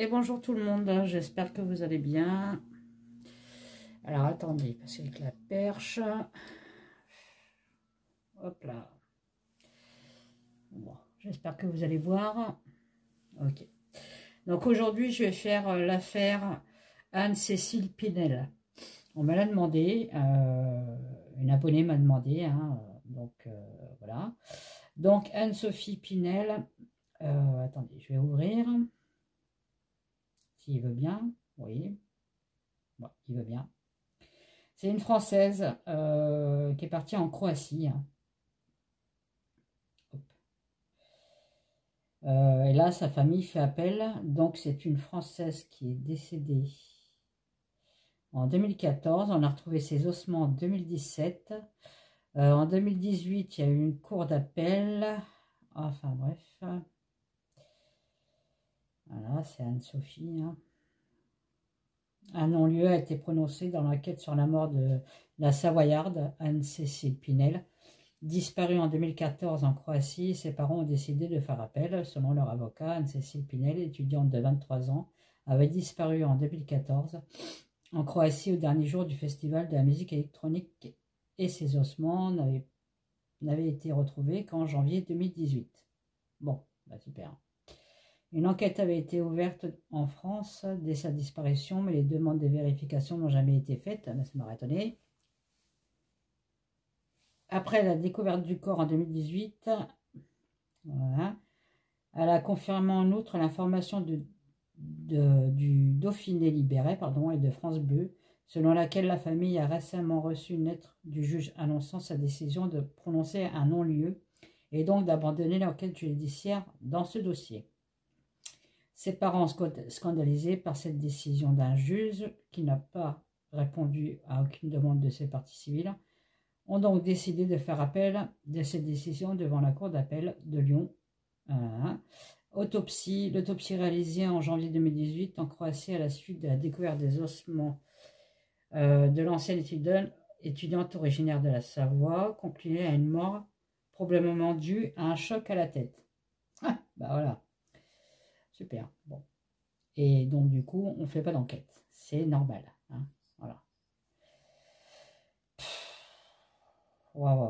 Et bonjour tout le monde, j'espère que vous allez bien. Alors attendez, parce qu'avec la perche, hop là. Bon, j'espère que vous allez voir. Ok. Donc aujourd'hui, je vais faire l'affaire Anne-Cécile Pinel. On me l'a demandé, une abonnée m'a demandé, hein, donc voilà. Donc Anne-Sophie Pinel, attendez, je vais ouvrir. S'il veut bien, oui. Bon, il veut bien. C'est une Française qui est partie en Croatie. Hein. Et là, sa famille fait appel. Donc, c'est une Française qui est décédée en 2014. On a retrouvé ses ossements en 2017. En 2018, il y a eu une cour d'appel. Enfin, bref. Voilà, c'est Anne-Sophie. Hein. Un non-lieu a été prononcé dans l'enquête sur la mort de la Savoyarde, Anne-Cécile Pinel. Disparue en 2014 en Croatie, ses parents ont décidé de faire appel. Selon leur avocat, Anne-Cécile Pinel, étudiante de 23 ans, avait disparu en 2014 en Croatie au dernier jour du festival de la musique électronique et ses ossements n'avaient été retrouvés qu'en janvier 2018. Bon, bah super. Une enquête avait été ouverte en France dès sa disparition, mais les demandes de vérification n'ont jamais été faites. Ça m'a étonné. Après la découverte du corps en 2018, voilà, elle a confirmé en outre l'information du Dauphiné libéré et de France Bleu, selon laquelle la famille a récemment reçu une lettre du juge annonçant sa décision de prononcer un non-lieu et donc d'abandonner l'enquête judiciaire dans ce dossier. Ses parents, scandalisés par cette décision d'un juge qui n'a pas répondu à aucune demande de ses parties civiles, ont donc décidé de faire appel de cette décision devant la cour d'appel de Lyon. L'autopsie réalisée en janvier 2018 en Croatie à la suite de la découverte des ossements de l'ancienne étudiante originaire de la Savoie concluait à une mort probablement due à un choc à la tête. Ah, bah voilà. Super. Bon. Et donc du coup, on ne fait pas d'enquête. C'est normal. Hein, voilà.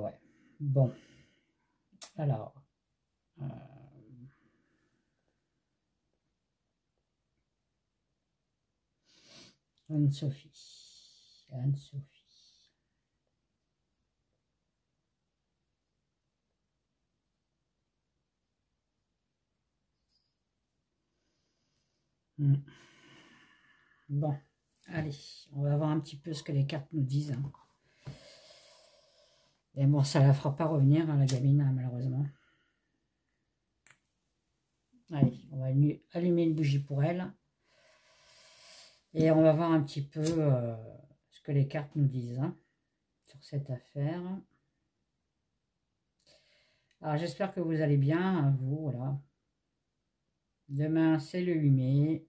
Ouais. Bon. Alors. Anne-Sophie. Bon, allez, on va voir un petit peu ce que les cartes nous disent. Hein. Et bon, ça la fera pas revenir, hein, la gamine, hein, malheureusement. Allez, on va allumer une bougie pour elle. Et on va voir un petit peu ce que les cartes nous disent hein, sur cette affaire. Alors, j'espère que vous allez bien, vous, voilà. Demain, c'est le 8 mai.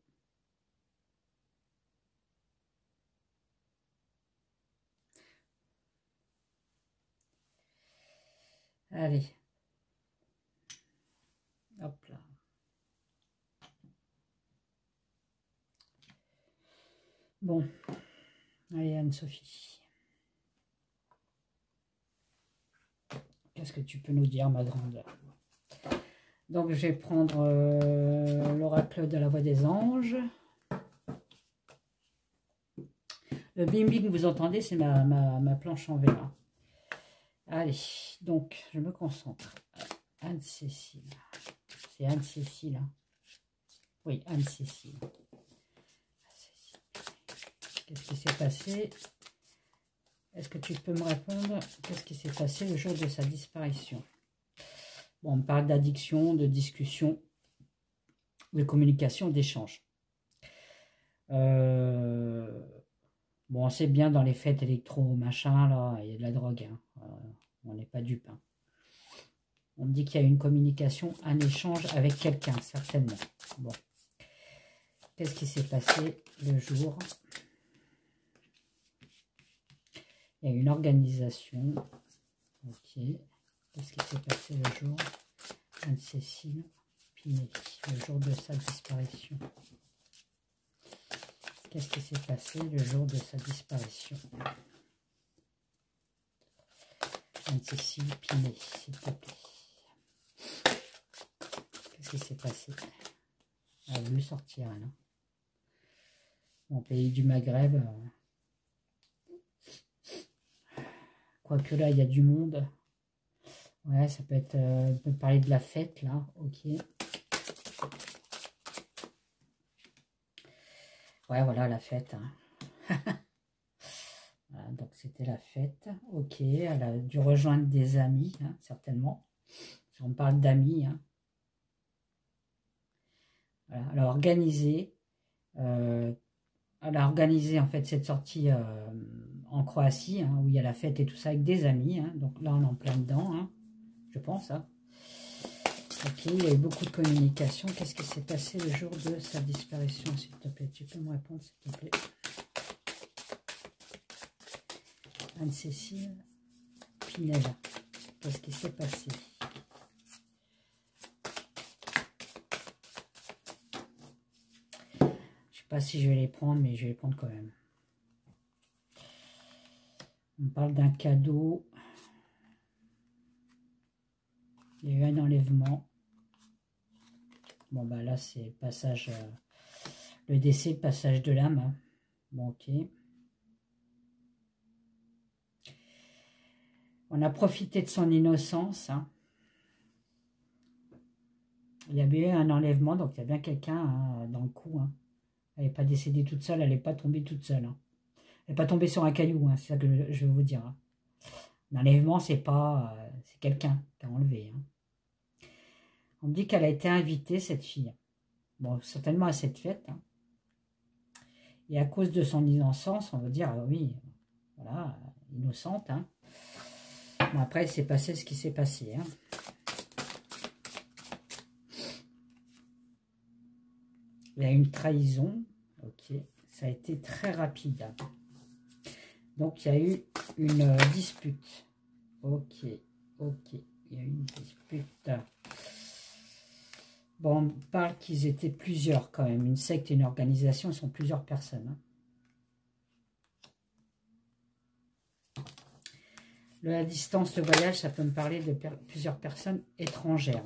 Allez. Hop là. Bon. Allez, Anne-Sophie. Qu'est-ce que tu peux nous dire, ma grande? Donc, je vais prendre l'oracle de la voix des anges. Le bing-bing que vous entendez, c'est ma planche en verre. Allez, donc, je me concentre. Anne-Cécile. C'est Anne-Cécile. Hein. Oui, Anne-Cécile. Qu'est-ce qui s'est passé? Est-ce que tu peux me répondre? Qu'est-ce qui s'est passé le jour de sa disparition? Bon, on me parle d'addiction, de discussion, de communication, d'échange. Bon, c'est bien dans les fêtes électro, machin, là, il y a de la drogue. Hein. On n'est pas dupe. Hein. On me dit qu'il y a une communication, un échange avec quelqu'un, certainement. Bon. Qu'est-ce qui s'est passé le jour? Il y a une organisation. Ok. Qu'est-ce qui s'est passé le jour? Anne-Cécile Pinel, le jour de sa disparition. Qu'est-ce qui s'est passé le jour de sa disparition? Anne-Cécile Pinet, s'il te plaît. Qu'est-ce qui s'est passé? Elle a voulu sortir, elle. Hein. Mon pays du Maghreb. Quoique là, il y a du monde. Ouais, ça peut être... on peut parler de la fête, là. Ok. Ouais, voilà, la fête. Hein. Voilà, donc, c'était la fête. Ok, elle a dû rejoindre des amis, hein, certainement. Si on parle d'amis. Hein. Voilà, elle a organisé... elle a organisé, en fait, cette sortie en Croatie, hein, où il y a la fête et tout ça, avec des amis. Hein. Donc là, on est en plein dedans, hein, je pense. Hein. Ok, il y a eu beaucoup de communication. Qu'est-ce qui s'est passé le jour de sa disparition, s'il te plaît? Tu peux me répondre, s'il te plaît? Anne-Cécile Pinel. Qu'est-ce qui s'est passé? Je ne sais pas si je vais les prendre, mais je vais les prendre quand même. On parle d'un cadeau. Il y a eu un enlèvement. Bon, bah là, c'est le passage, le décès, le passage de l'âme. Hein. Bon, ok. On a profité de son innocence. Hein. Il y avait eu un enlèvement, donc il y a bien quelqu'un hein, dans le coup. Hein. Elle n'est pas décédée toute seule, elle n'est pas tombée toute seule. Hein. Elle n'est pas tombée sur un caillou, hein, c'est ça que je veux vous dire. Hein. Un enlèvement, c'est pas... c'est quelqu'un qui a enlevé. Hein. On me dit qu'elle a été invitée, cette fille. Bon, certainement à cette fête. Hein. Et à cause de son innocence, on va dire, oui, voilà, innocente. Hein. Bon, après, il s'est passé ce qui s'est passé. Hein. Il y a une trahison. Ok, ça a été très rapide. Hein. Donc, il y a eu une dispute. Ok, ok, il y a eu une dispute. Bon, on parle qu'ils étaient plusieurs quand même. Une secte et une organisation, ils sont plusieurs personnes. Hein. La distance, le voyage, ça peut me parler de plusieurs personnes étrangères.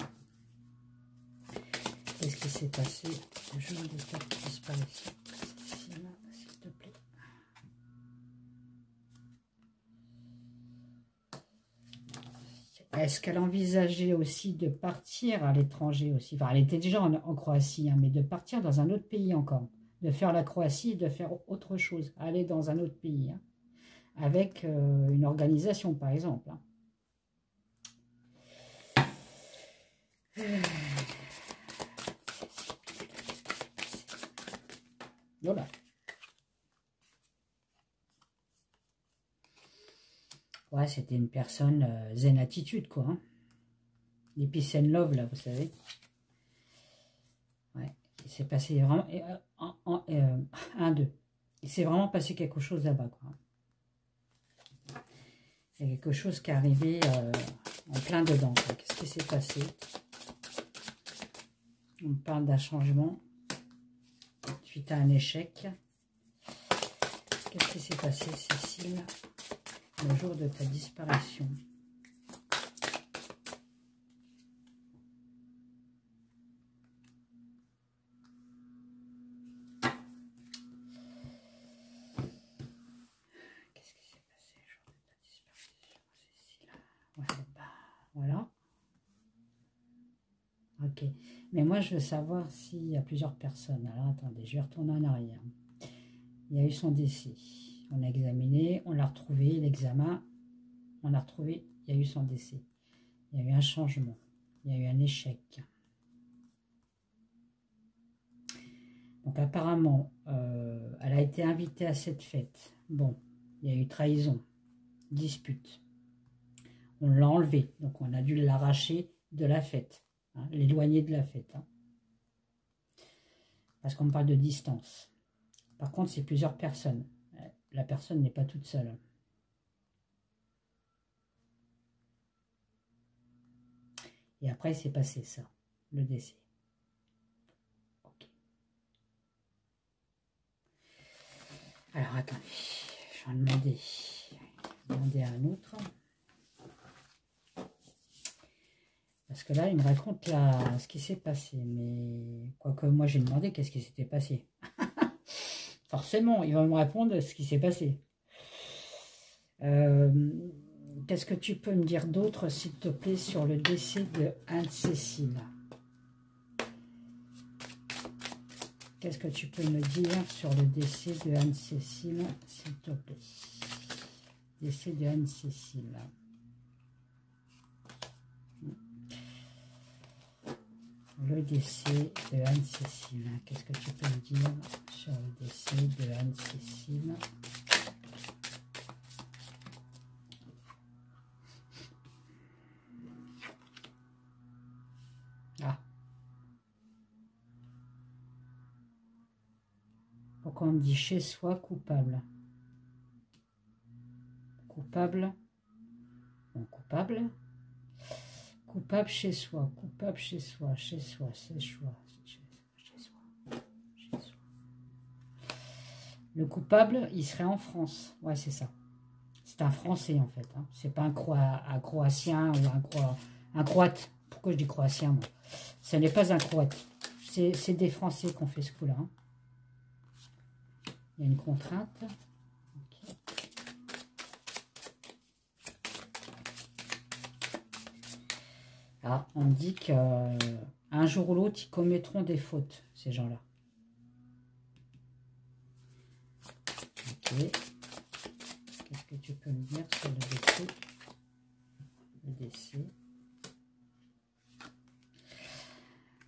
Qu'est-ce qui s'est passé le jour de ta disparition? S'il te plaît. Est-ce qu'elle envisageait aussi de partir à l'étranger aussi? Enfin, elle était déjà en Croatie, hein, mais de partir dans un autre pays encore. De faire la Croatie et de faire autre chose. Aller dans un autre pays. Hein, avec une organisation, par exemple. Hein. Voilà. Ouais, c'était une personne zen attitude, quoi. Hein. Les peace and love, là, vous savez. Ouais, il s'est passé vraiment... un, deux. Il s'est vraiment passé quelque chose là-bas, quoi. Il y a quelque chose qui est arrivé en plein dedans. Qu'est-ce qui s'est passé? On parle d'un changement suite à un échec. Qu'est-ce qui s'est passé, Cécile, le jour de ta disparition? Qu'est-ce qui s'est passé le jour de ta disparition, Cécile? Ouais, bah, voilà. Ok. Mais moi, je veux savoir s'il y a plusieurs personnes. Alors, attendez, je vais retourner en arrière. Il y a eu son décès. On a examiné, on l'a retrouvé, l'examen, on a retrouvé, il y a eu son décès. Il y a eu un changement, il y a eu un échec. Donc apparemment, elle a été invitée à cette fête. Bon, il y a eu trahison, dispute. On l'a enlevée, donc on a dû l'arracher de la fête, hein, l'éloigner de la fête. Hein, parce qu'on parle de distance. Par contre, c'est plusieurs personnes. La personne n'est pas toute seule. Et après, il s'est passé ça, le décès. Okay. Alors, attendez, je vais demander à un autre. Parce que là, il me raconte ce qui s'est passé. Mais quoique moi, j'ai demandé qu'est-ce qui s'était passé. Forcément, il va me répondre ce qui s'est passé. Qu'est-ce que tu peux me dire d'autre, s'il te plaît, sur le décès de Anne-Cécile? Qu'est-ce que tu peux me dire sur le décès de Anne-Cécile, s'il te plaît? Décès de Anne-Cécile. Le décès de Anne-Cécile. Qu'est-ce que tu peux me dire sur le décès de Anne-Cécile? Ah. Pourquoi on me dit chez soi coupable? Coupable? Bon, coupable. Coupable chez soi, coupable chez soi, chez soi, chez soi, chez soi. Le coupable, il serait en France. Ouais, c'est ça. C'est un Français, en fait. Hein. C'est pas un Croatien ou un Croate. Pourquoi je dis Croatien, moi? Ce n'est pas un Croate. C'est des Français qui ont fait ce coup-là. Hein. Il y a une contrainte. Okay. Ah, on me dit qu'un jour ou l'autre, ils commettront des fautes, ces gens-là. Ok. Qu'est-ce que tu peux me dire sur le décès? Le décès.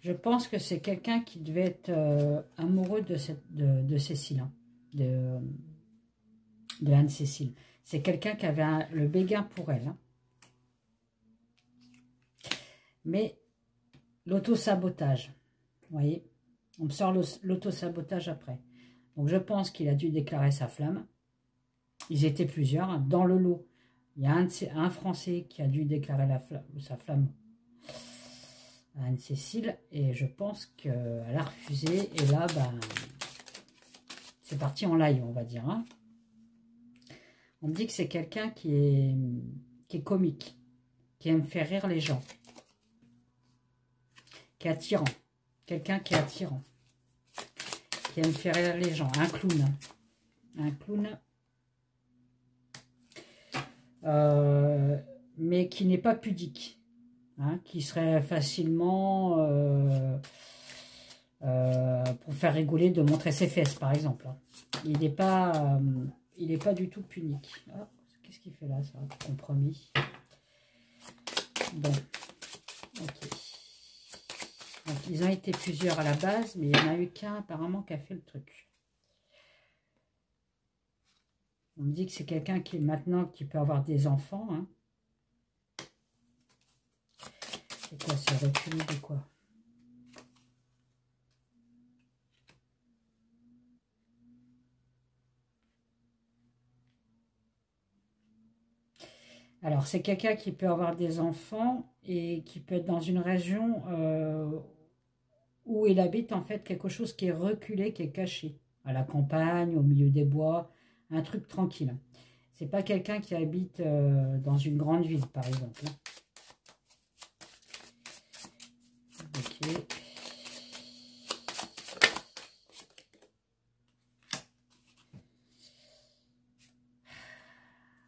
Je pense que c'est quelqu'un qui devait être amoureux de Cécile, hein, de Anne-Cécile. C'est quelqu'un qui avait le béguin pour elle. Hein. Mais l'autosabotage, vous voyez, on me sort l'autosabotage après. Donc je pense qu'il a dû déclarer sa flamme. Ils étaient plusieurs. Hein. Dans le lot, il y a un Français qui a dû déclarer sa flamme à Anne-Cécile. Et je pense qu'elle a refusé. Et là, ben, c'est parti en live, on va dire. Hein. On me dit que c'est quelqu'un qui est comique, qui aime faire rire les gens. Qui est attirant. Quelqu'un qui est attirant. Qui aime faire rire les gens. Un clown. Un clown. Mais qui n'est pas pudique. Hein, qui serait facilement pour faire rigoler de montrer ses fesses, par exemple. Hein. Il n'est pas du tout punique. Oh, qu'est-ce qu'il fait là, ça? Compromis. Bon. Ok. Donc, ils ont été plusieurs à la base, mais il n'y en a eu qu'un apparemment qui a fait le truc. On me dit que c'est quelqu'un qui maintenant qui peut avoir des enfants. Hein. C'est quoi ce recul de quoi? Alors, c'est quelqu'un qui peut avoir des enfants et qui peut être dans une région où il habite, en fait, quelque chose qui est reculé, qui est caché. À la campagne, au milieu des bois, un truc tranquille. C'est pas quelqu'un qui habite dans une grande ville, par exemple. Ok.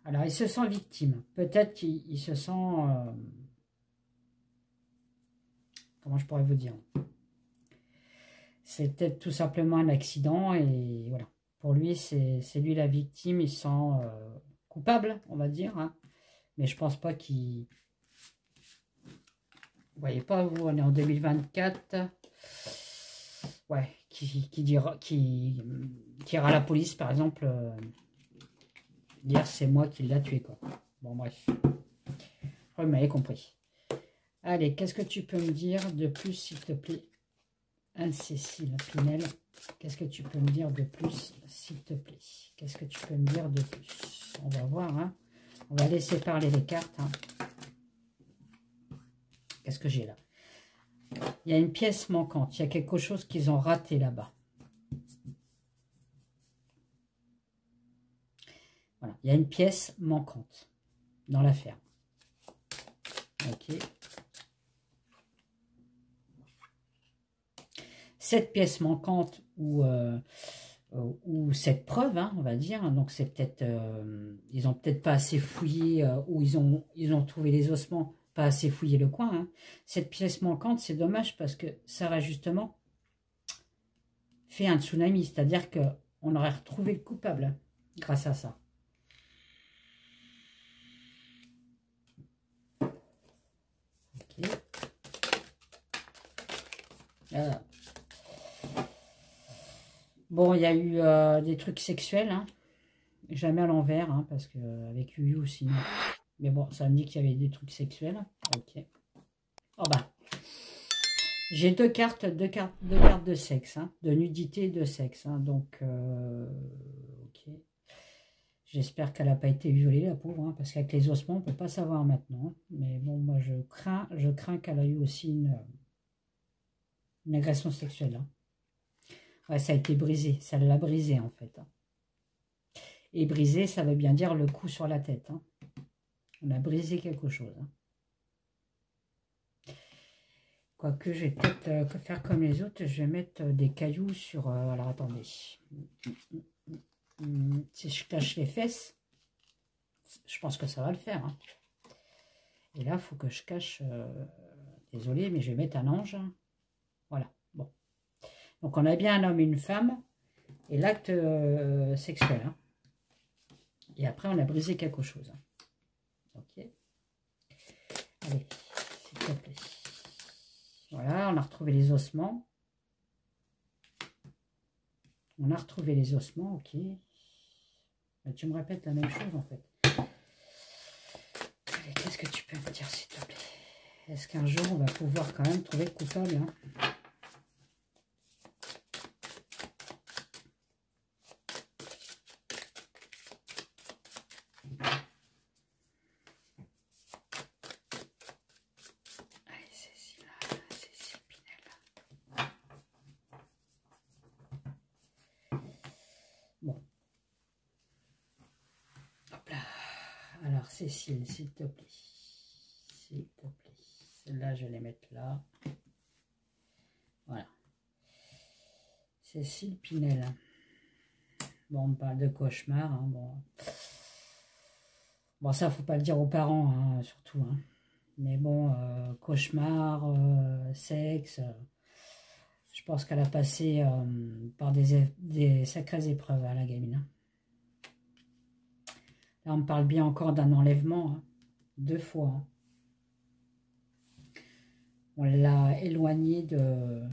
Alors, il se sent victime. Peut-être qu'il se sent... comment je pourrais vous dire? C'est peut-être tout simplement un accident et voilà. Pour lui, c'est lui la victime. Il se sent coupable, on va dire. Hein. Mais je pense pas qu'il... Vous voyez pas, vous, on est en 2024. Ouais, qui ira à la police, par exemple... dire c'est moi qui l'a tué, quoi. Bon, bref. Vous m'avez compris. Allez, qu'est-ce que tu peux me dire de plus, s'il te plaît? Anne-Cécile Pinel, qu'est-ce que tu peux me dire de plus, s'il te plaît? Qu'est-ce que tu peux me dire de plus? On va voir, hein. On va laisser parler les cartes. Hein. Qu'est-ce que j'ai là? Il y a une pièce manquante. Il y a quelque chose qu'ils ont raté là-bas. Il y a une pièce manquante dans l'affaire. Ok. Cette pièce manquante ou cette preuve, hein, on va dire, hein, donc c'est peut-être, ils ont peut-être pas assez fouillé, ou ils ont trouvé les ossements, pas assez fouillé le coin. Hein. Cette pièce manquante, c'est dommage parce que ça aurait justement fait un tsunami, c'est-à-dire qu'on aurait retrouvé le coupable hein, grâce à ça. Ok. Bon, il y a eu des trucs sexuels, hein. Jamais à l'envers, hein, parce que avec Yu aussi. Mais bon, ça me dit qu'il y avait des trucs sexuels. Ok. Oh bah, j'ai deux cartes de sexe, hein, de nudité et de sexe. Hein, donc, ok. J'espère qu'elle n'a pas été violée, la pauvre, hein, parce qu'avec les ossements, on ne peut pas savoir maintenant. Mais bon, moi, je crains qu'elle a eu aussi une agression sexuelle. Hein. Ouais, ça a été brisé. Ça l'a brisé, en fait. Hein. Et brisé, ça veut bien dire le coup sur la tête. Hein. On a brisé quelque chose. Hein. Quoique, je vais peut-être faire comme les autres. Je vais mettre des cailloux sur... alors, attendez. Si je cache les fesses, je pense que ça va le faire. Hein. Et là, il faut que je cache... désolé, mais je vais mettre un ange. Voilà. Bon. Donc, on a bien un homme et une femme. Et l'acte sexuel. Hein. Et après, on a brisé quelque chose. Hein. Ok. Allez, s'il te plaît. Voilà, on a retrouvé les ossements. On a retrouvé les ossements, ok. Tu me répètes la même chose, en fait. Allez, qu'est-ce que tu peux me dire, s'il te plaît? Est-ce qu'un jour, on va pouvoir quand même trouver le coupable hein? Allez, Cécile Pinel. Bon. Hop là. Alors, Cécile, s'il te plaît. S'il te plaît. Celle-là, je vais les mettre là. Voilà. Cécile Pinel. Bon, on parle de cauchemar. Hein, bon, ça, faut pas le dire aux parents, hein, surtout. Hein. Mais bon, cauchemar, sexe. Je pense qu'elle a passé par des sacrées épreuves, hein, la gamine. Hein. Là, on me parle bien encore d'un enlèvement. Hein, 2 fois. Hein. On l'a éloignée de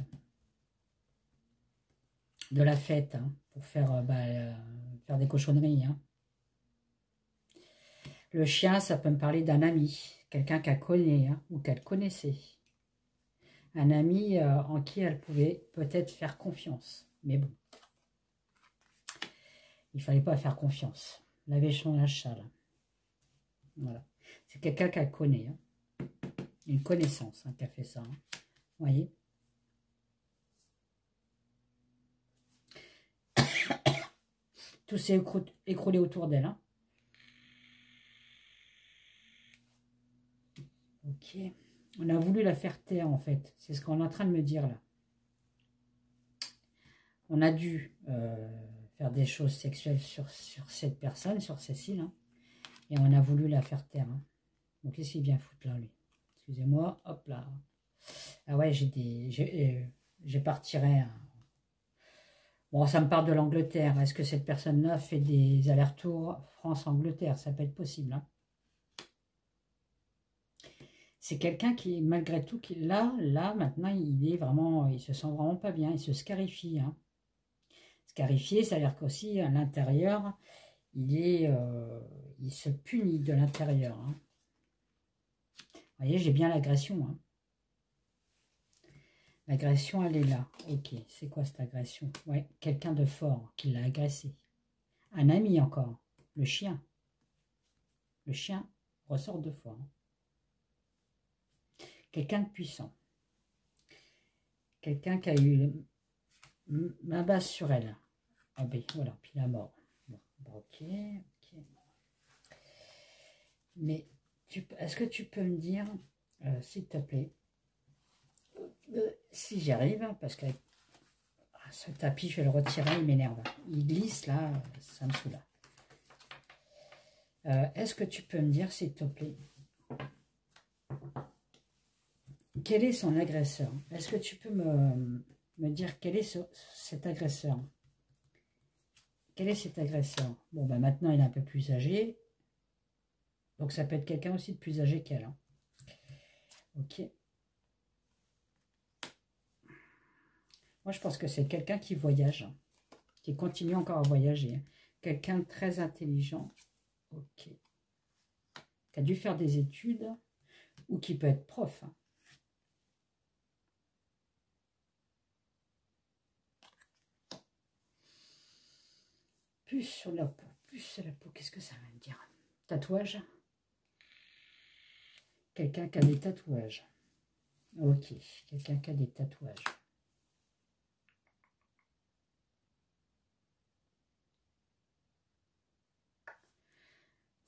la fête hein, pour faire, faire des cochonneries. Hein. Le chien, ça peut me parler d'un ami, quelqu'un qu'elle connaît hein, ou qu'elle connaissait. Un ami en qui elle pouvait peut-être faire confiance. Mais bon, il ne fallait pas faire confiance. Laver son linge sale. Voilà. C'est quelqu'un qu'elle connaît. Hein. Une connaissance hein, qui a fait ça. Hein. Vous voyez? Tout s'est écroulé autour d'elle. Hein. Ok. On a voulu la faire taire, en fait. C'est ce qu'on est en train de me dire, là. On a dû faire des choses sexuelles sur cette personne, sur Cécile. Hein, et on a voulu la faire taire. Hein. Donc, qu'est-ce qu'il vient foutre, là, lui? Excusez-moi. Hop là. Ah ouais, j'ai pas retiré... Hein. Bon, ça me parle de l'Angleterre. Est-ce que cette personne-là fait des allers-retours France-Angleterre? Ça peut être possible. Hein. C'est quelqu'un qui, malgré tout, qui là, maintenant, il se sent vraiment pas bien. Il se scarifie. Hein. Scarifié, ça veut dire qu'aussi, à l'intérieur, il se punit de l'intérieur. Hein. Vous voyez, j'ai bien l'agression. Hein. L'agression, elle est là. Ok, c'est quoi cette agression? Ouais, quelqu'un de fort qui l'a agressé. Un ami encore, le chien. Le chien ressort de fort. Hein. Quelqu'un de puissant. Quelqu'un qui a eu ma base sur elle. Ah ben voilà, puis la mort. Bon, ok, ok. Mais est-ce que tu peux me dire, s'il te plaît, si j'y arrive, parce que ce tapis, je vais le retirer, il m'énerve. Il glisse là, ça me saoule. Est-ce que tu peux me dire, s'il te plaît, quel est son agresseur? Est-ce que tu peux me dire quel est cet agresseur? Quel est cet agresseur? Bon, ben maintenant, il est un peu plus âgé. Donc, ça peut être quelqu'un aussi de plus âgé qu'elle. Hein. Ok. Moi, je pense que c'est quelqu'un qui voyage, hein, qui continue encore à voyager. Hein. Quelqu'un de très intelligent. Ok. Qui a dû faire des études ou qui peut être prof. Hein. Plus sur la peau. Plus sur la peau. Qu'est-ce que ça veut dire? Tatouage. Quelqu'un qui a des tatouages. Ok. Quelqu'un qui a des tatouages.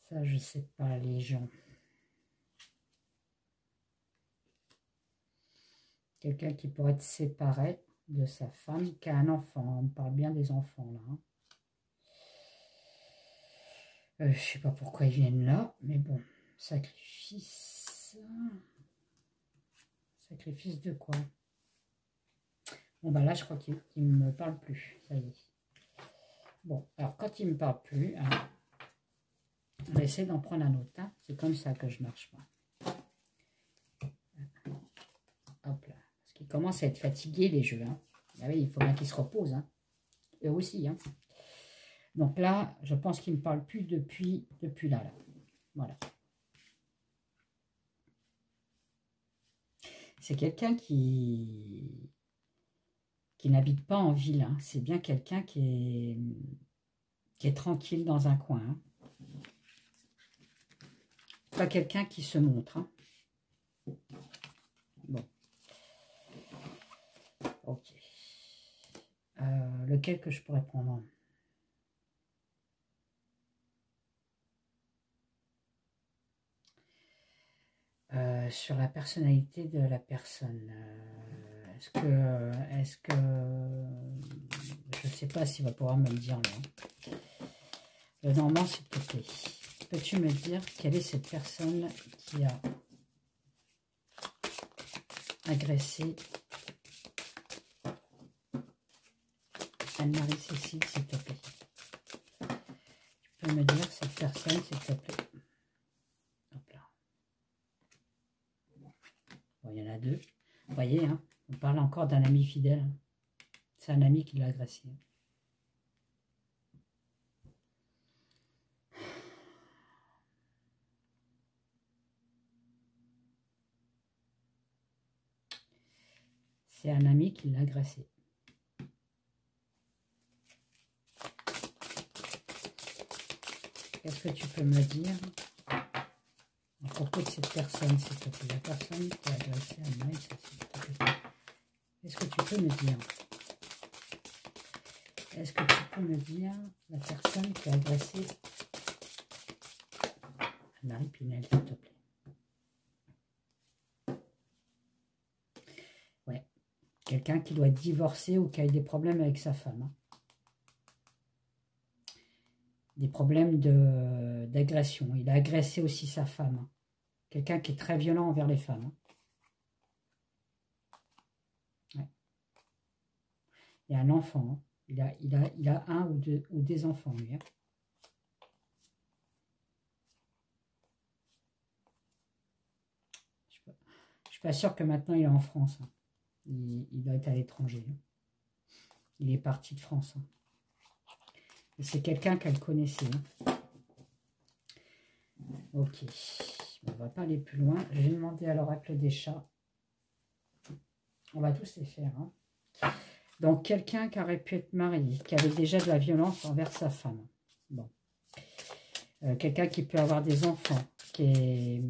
Ça, je sais pas, les gens. Quelqu'un qui pourrait être séparé de sa femme, qui a un enfant. On parle bien des enfants, là. Hein. Je sais pas pourquoi ils viennent là, mais bon. Sacrifice. Sacrifice de quoi? Bon, bah là, je crois qu'il ne me parle plus. Ça y est. Bon, alors, quand il ne me parle plus, hein, on va essayer d'en prendre un autre. Hein. C'est comme ça que je marche, moi. Hop là. Parce qu'ils commencent à être fatigués, les jeux. Hein. Ah oui, il faut bien qu'ils se reposent. Hein. Eux aussi. Hein. Donc là, je pense qu'il ne me parle plus depuis là. Voilà. C'est quelqu'un qui n'habite pas en ville. Hein. C'est bien quelqu'un qui est tranquille dans un coin. Hein. Pas quelqu'un qui se montre. Hein. Bon. Ok. Lequel que je pourrais prendre? Sur la personnalité de la personne. Est-ce que je ne sais pas s'il va pouvoir me le dire là. Le Normand, s'il te plaît. Peux-tu me dire quelle est cette personne qui a agressé Anne-Marie Cécile, s'il te plaît? Tu peux me dire cette personne, s'il te plaît? Hop là. Bon, il y en a deux. Vous voyez, hein, on parle encore d'un ami fidèle. C'est un ami qui l'a agressé. C'est un ami qui l'a agressé. Qu'est-ce que tu peux me dire à propos de cette personne, s'il te plaît? La personne qui a agressé Anne-Marie Cécile. Est-ce que tu peux me dire? Est-ce que tu peux me dire la personne qui a agressé Anne-Marie Pinel, s'il te plaît? Ouais. Quelqu'un qui doit être divorcé ou qui a eu des problèmes avec sa femme. Hein. Des problèmes d'agression. Il a agressé aussi sa femme. Hein. Quelqu'un qui est très violent envers les femmes. Hein. Ouais. Il y a un enfant. Hein. Il a un ou des enfants, lui. Hein. Je ne suis pas sûr que maintenant il est en France. Hein. Il doit être à l'étranger. Hein. Il est parti de France. Hein. Et c'est quelqu'un qu'elle connaissait. Hein. Ok. On ne va pas aller plus loin. Je vais demander à l'oracle des chats. On va tous les faire. Hein. Donc, quelqu'un qui aurait pu être marié, qui avait déjà de la violence envers sa femme. Bon. Quelqu'un qui peut avoir des enfants, qui est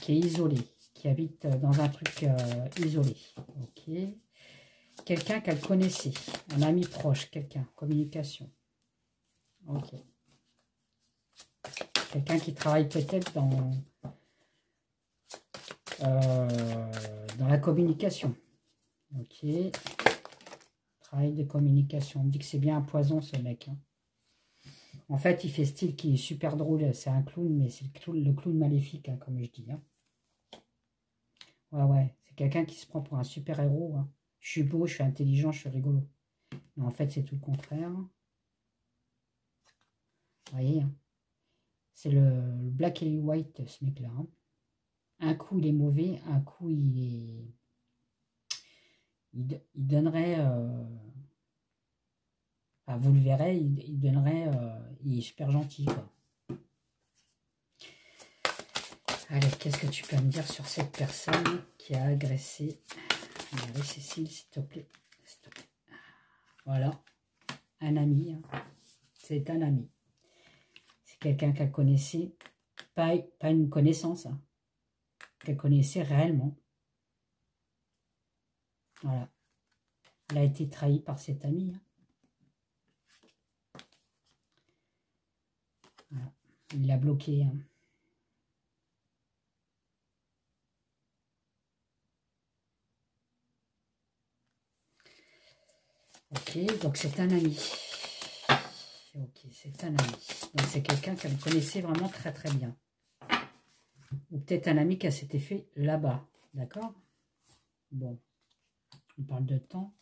isolé, qui habite dans un truc isolé. Ok. Quelqu'un qu'elle connaissait, un ami proche, quelqu'un, communication. Ok. quelqu'un qui travaille peut-être dans la communication. Ok. Travail de communication. On me dit que c'est bien un poison, ce mec. Hein. En fait, il fait style qui est super drôle. C'est un clown, mais c'est le clown maléfique, hein, comme je dis. Hein. Ouais, ouais. C'est quelqu'un qui se prend pour un super-héros. Hein. Je suis beau, je suis intelligent, je suis rigolo. Mais en fait, c'est tout le contraire. Vous voyez, hein. C'est le black et white, ce mec-là. Hein. Un coup, il est mauvais. Un coup, il donnerait... Enfin, vous le verrez, il donnerait... il est super gentil, quoi. Allez, qu'est-ce que tu peux me dire sur cette personne qui a agressé Marie-Cécile, s'il te plaît. Voilà, un ami. Hein. C'est un ami. C'est quelqu'un qu'elle connaissait, pas une connaissance, hein, qu'elle connaissait réellement. Voilà. Elle a été trahie par cet ami. Hein. Voilà. Il l'a bloqué. Hein. Ok, donc c'est un ami. Ok, c'est un ami. Donc c'est quelqu'un qu'elle connaissait vraiment très très bien. Ou peut-être un ami qui a cet effet là-bas. D'accord? Bon. On parle de temps.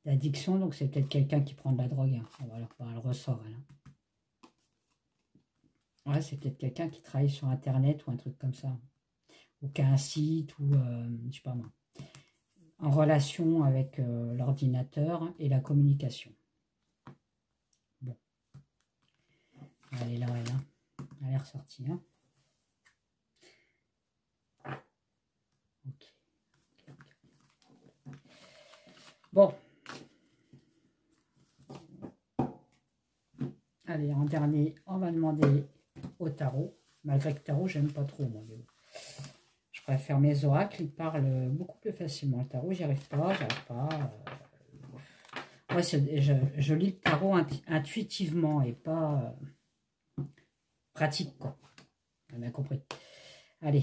L'addiction, donc c'est peut-être quelqu'un qui prend de la drogue. Hein. Voilà, elle ressort. Elle. Ouais, c'est peut-être quelqu'un qui travaille sur Internet ou un truc comme ça. Ou qui a un site ou, je sais pas moi, en relation avec l'ordinateur et la communication. Bon. Elle est là, elle. Hein. Elle est ressortie. Hein. Ok. Bon. Allez, en dernier, on va demander au tarot. Malgré que tarot, j'aime pas trop, moi. Je préfère mes oracles, ils parlent beaucoup plus facilement. Le tarot, j'y arrive pas, j'arrive pas. Ouais, je lis le tarot intuitivement et pas pratique, quoi. On a bien compris. Allez,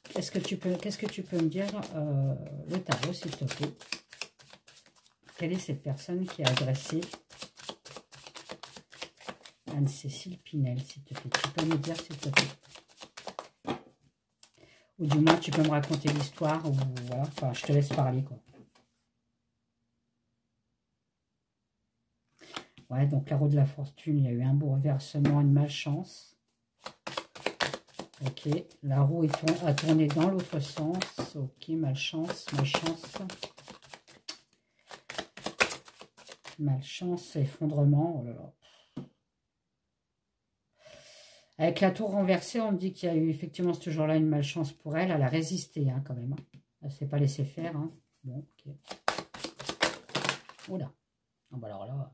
qu'est-ce que tu peux me dire, le tarot, s'il te plaît? Quelle est cette personne qui a agressé Anne-Cécile Pinel, s'il te plaît? Tu peux me dire, s'il te plaît? Ou du moins, tu peux me raconter l'histoire, ou voilà, enfin, je te laisse parler, quoi. Ouais, donc la roue de la fortune, il y a eu un bouleversement, une malchance. Ok, la roue a tourné dans l'autre sens. Ok, malchance, malchance, effondrement. Oh là là. Avec la tour renversée, on me dit qu'il y a eu effectivement ce jour-là une malchance pour elle. Elle a résisté, hein, quand même. Hein. Elle ne s'est pas laissée faire. Hein. Bon, ok. Oula. Ah, bah alors là.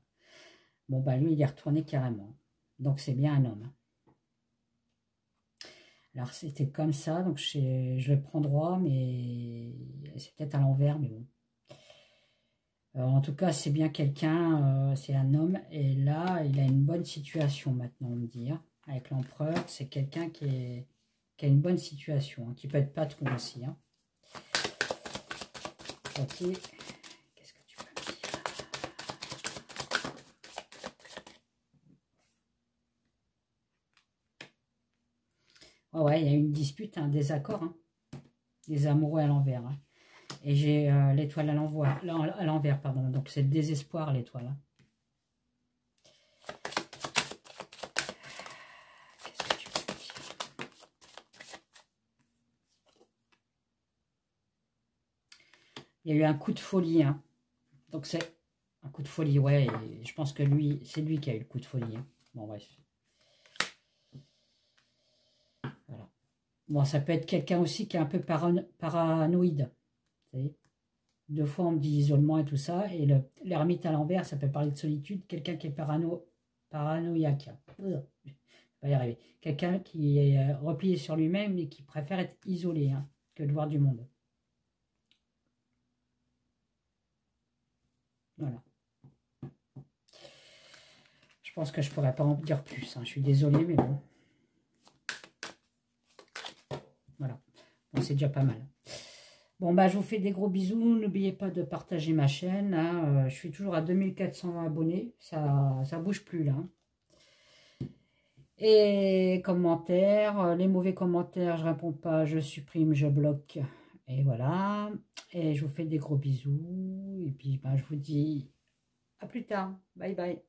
Bon, bah lui, il est retourné carrément. Donc, c'est bien un homme. Alors, c'était comme ça. Donc, je le prends droit, mais c'est peut-être à l'envers, mais bon. En tout cas, c'est bien quelqu'un, c'est un homme. Et là, il a une bonne situation maintenant, on me dit. Hein. Avec l'empereur, c'est quelqu'un qui a une bonne situation, hein, qui peut être patron aussi. Hein. Ok. Qu'est-ce que tu peux me dire? Oh ouais, il y a une dispute, un désaccord. Hein. Les amoureux à l'envers. Hein. Et j'ai l'étoile à l'envers, pardon. Donc c'est le désespoir, l'étoile. Hein. Qu'est-ce que tu peux me dire? Il y a eu un coup de folie. Hein. Donc c'est un coup de folie, ouais. Et je pense que c'est lui qui a eu le coup de folie. Hein. Bon, bref. Voilà. Bon, ça peut être quelqu'un aussi qui est un peu paranoïde. Vous savez, 2 fois on me dit isolement et tout ça. Et l'ermite à l'envers, ça peut parler de solitude. Quelqu'un qui est paranoïaque. Je vais pas y arriver. Quelqu'un qui est replié sur lui-même et qui préfère être isolé, hein, que de voir du monde. Voilà. Je pense que je pourrais pas en dire plus. Hein. Je suis désolée, mais bon. Voilà. Bon, c'est déjà pas mal. Bon, bah, je vous fais des gros bisous. N'oubliez pas de partager ma chaîne. Hein. Je suis toujours à 2420 abonnés. Ça bouge plus, là. Et commentaires. Les mauvais commentaires, je réponds pas. Je supprime, je bloque. Et voilà. Et je vous fais des gros bisous. Et puis, bah, je vous dis à plus tard. Bye, bye.